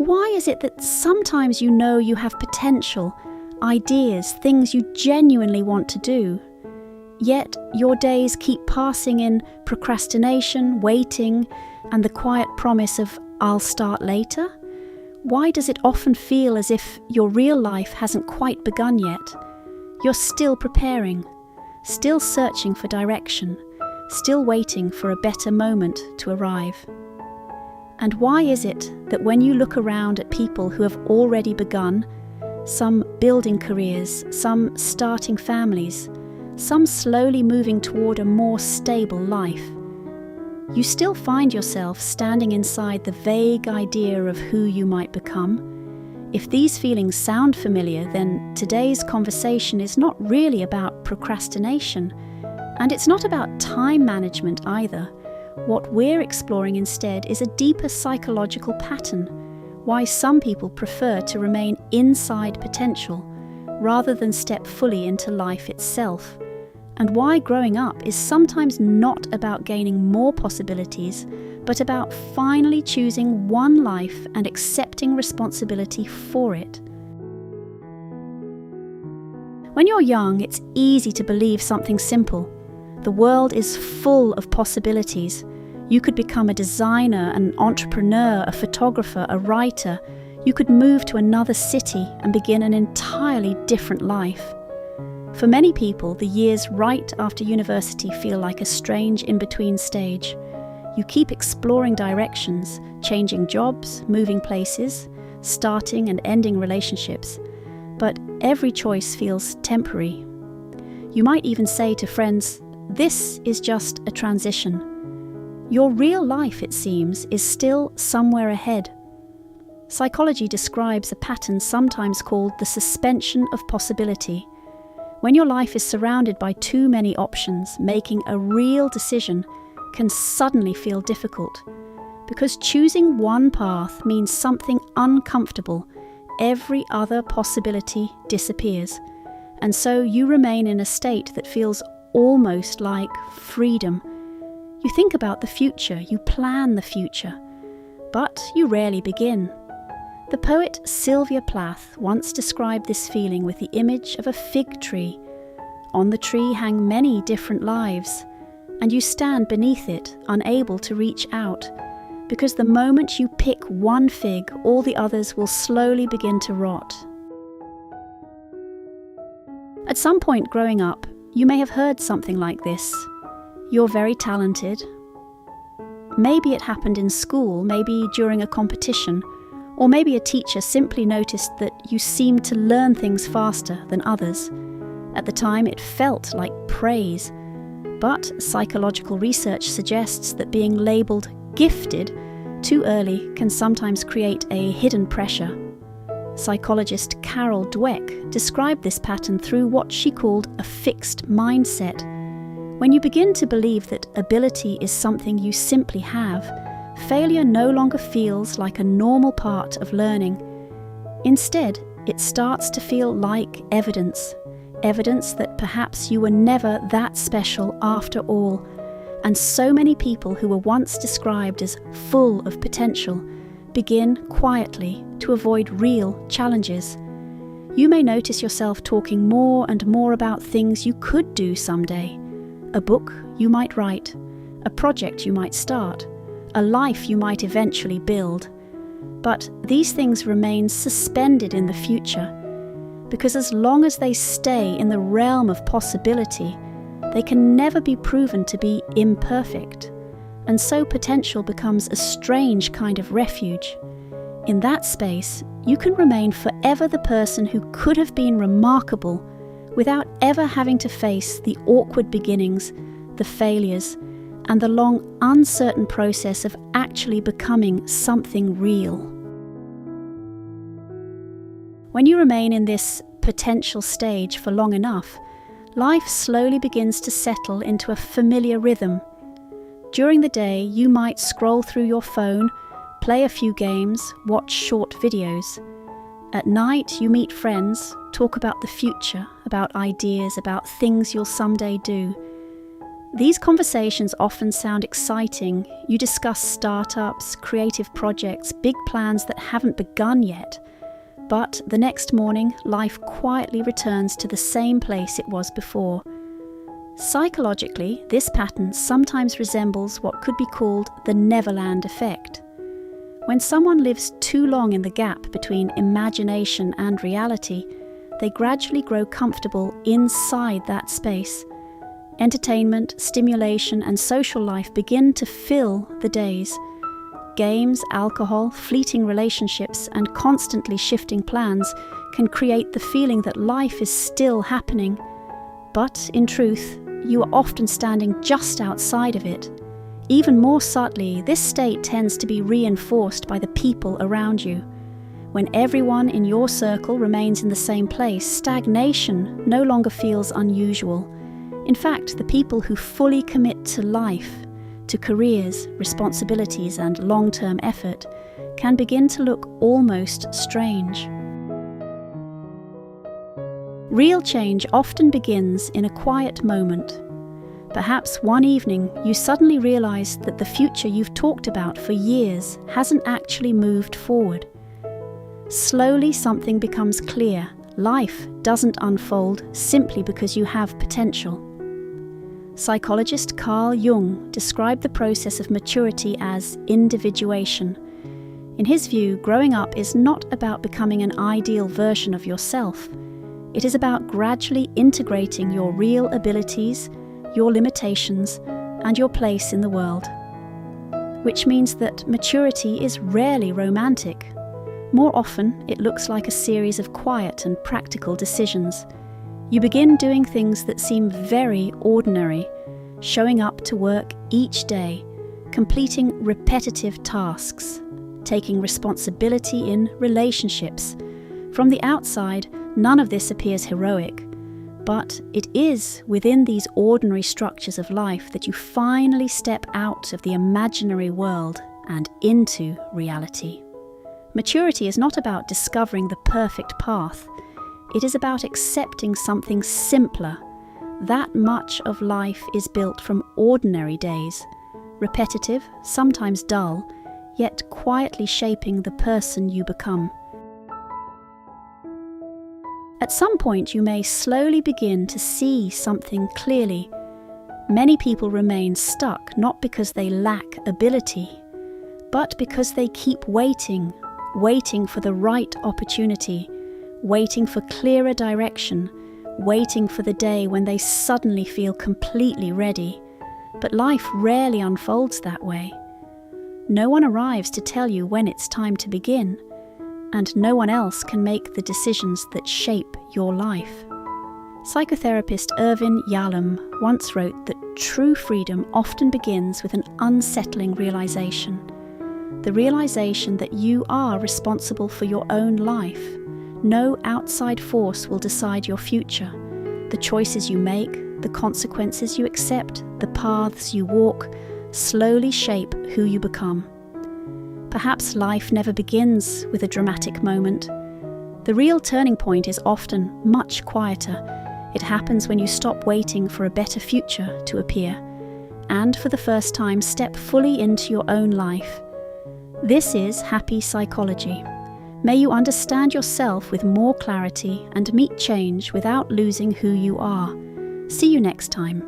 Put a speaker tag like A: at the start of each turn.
A: Why is it that sometimes you know you have potential, ideas, things you genuinely want to do, yet your days keep passing in procrastination, waiting, and the quiet promise of "I'll start later"? Why does it often feel as if your real life hasn't quite begun yet? You're still preparing, still searching for direction, still waiting for a better moment to arrive. And why is it that when you look around at people who have already begun, some building careers, some starting families, some slowly moving toward a more stable life, you still find yourself standing inside the vague idea of who you might become? If these feelings sound familiar, then today's conversation is not really about procrastination, and it's not about time management either. What we're exploring instead is a deeper psychological pattern, why some people prefer to remain inside potential rather than step fully into life itself, and why growing up is sometimes not about gaining more possibilities, but about finally choosing one life and accepting responsibility for it. When you're young, it's easy to believe something simple. The world is full of possibilities. You could become a designer, an entrepreneur, a photographer, a writer. You could move to another city and begin an entirely different life. For many people, the years right after university feel like a strange in-between stage. You keep exploring directions, changing jobs, moving places, starting and ending relationships, but every choice feels temporary. You might even say to friends, "This is just a transition." Your real life, it seems, is still somewhere ahead. Psychology describes a pattern sometimes called the suspension of possibility. When your life is surrounded by too many options, making a real decision can suddenly feel difficult. Because choosing one path means something uncomfortable, every other possibility disappears. And so you remain in a state that feels almost like freedom. You think about the future, you plan the future, but you rarely begin. The poet Sylvia Plath once described this feeling with the image of a fig tree. On the tree hang many different lives, and you stand beneath it, unable to reach out, because the moment you pick one fig, all the others will slowly begin to rot. At some point growing up, you may have heard something like this. You're very talented. Maybe it happened in school, maybe during a competition, or maybe a teacher simply noticed that you seemed to learn things faster than others. At the time, it felt like praise. But psychological research suggests that being labelled gifted too early can sometimes create a hidden pressure. Psychologist Carol Dweck described this pattern through what she called a fixed mindset. When you begin to believe that ability is something you simply have, failure no longer feels like a normal part of learning. Instead, it starts to feel like evidence that perhaps you were never that special after all, and so many people who were once described as full of potential begin quietly to avoid real challenges. You may notice yourself talking more and more about things you could do someday. A book you might write, a project you might start, a life you might eventually build. But these things remain suspended in the future, because as long as they stay in the realm of possibility, they can never be proven to be imperfect, and so potential becomes a strange kind of refuge. In that space, you can remain forever the person who could have been remarkable without ever having to face the awkward beginnings, the failures, and the long, uncertain process of actually becoming something real. When you remain in this potential stage for long enough, life slowly begins to settle into a familiar rhythm. During the day, you might scroll through your phone, play a few games, watch short videos. At night, you meet friends, talk about the future, about ideas, about things you'll someday do. These conversations often sound exciting. You discuss startups, creative projects, big plans that haven't begun yet. But the next morning, life quietly returns to the same place it was before. Psychologically, this pattern sometimes resembles what could be called the Neverland effect. When someone lives too long in the gap between imagination and reality, they gradually grow comfortable inside that space. Entertainment, stimulation, and social life begin to fill the days. Games, alcohol, fleeting relationships, and constantly shifting plans can create the feeling that life is still happening. But in truth, you are often standing just outside of it. Even more subtly, this state tends to be reinforced by the people around you. When everyone in your circle remains in the same place, stagnation no longer feels unusual. In fact, the people who fully commit to life, to careers, responsibilities, and long-term effort, can begin to look almost strange. Real change often begins in a quiet moment. Perhaps one evening you suddenly realize that the future you've talked about for years hasn't actually moved forward. Slowly something becomes clear. Life doesn't unfold simply because you have potential. Psychologist Carl Jung described the process of maturity as individuation. In his view, growing up is not about becoming an ideal version of yourself. It is about gradually integrating your real abilities, your limitations, and your place in the world. Which means that maturity is rarely romantic. More often, it looks like a series of quiet and practical decisions. You begin doing things that seem very ordinary, showing up to work each day, completing repetitive tasks, taking responsibility in relationships. From the outside, none of this appears heroic, but it is within these ordinary structures of life that you finally step out of the imaginary world and into reality. Maturity is not about discovering the perfect path. It is about accepting something simpler. That much of life is built from ordinary days, repetitive, sometimes dull, yet quietly shaping the person you become. At some point you may slowly begin to see something clearly. Many people remain stuck not because they lack ability, but because they keep waiting for the right opportunity, waiting for clearer direction, waiting for the day when they suddenly feel completely ready. But life rarely unfolds that way. No one arrives to tell you when it's time to begin, and no one else can make the decisions that shape your life. Psychotherapist Irvin Yalom once wrote that true freedom often begins with an unsettling realization. The realization that you are responsible for your own life. No outside force will decide your future. The choices you make, the consequences you accept, the paths you walk, slowly shape who you become. Perhaps life never begins with a dramatic moment. The real turning point is often much quieter. It happens when you stop waiting for a better future to appear, and for the first time step fully into your own life. This is happy psychology. May you understand yourself with more clarity and meet change without losing who you are. See you next time.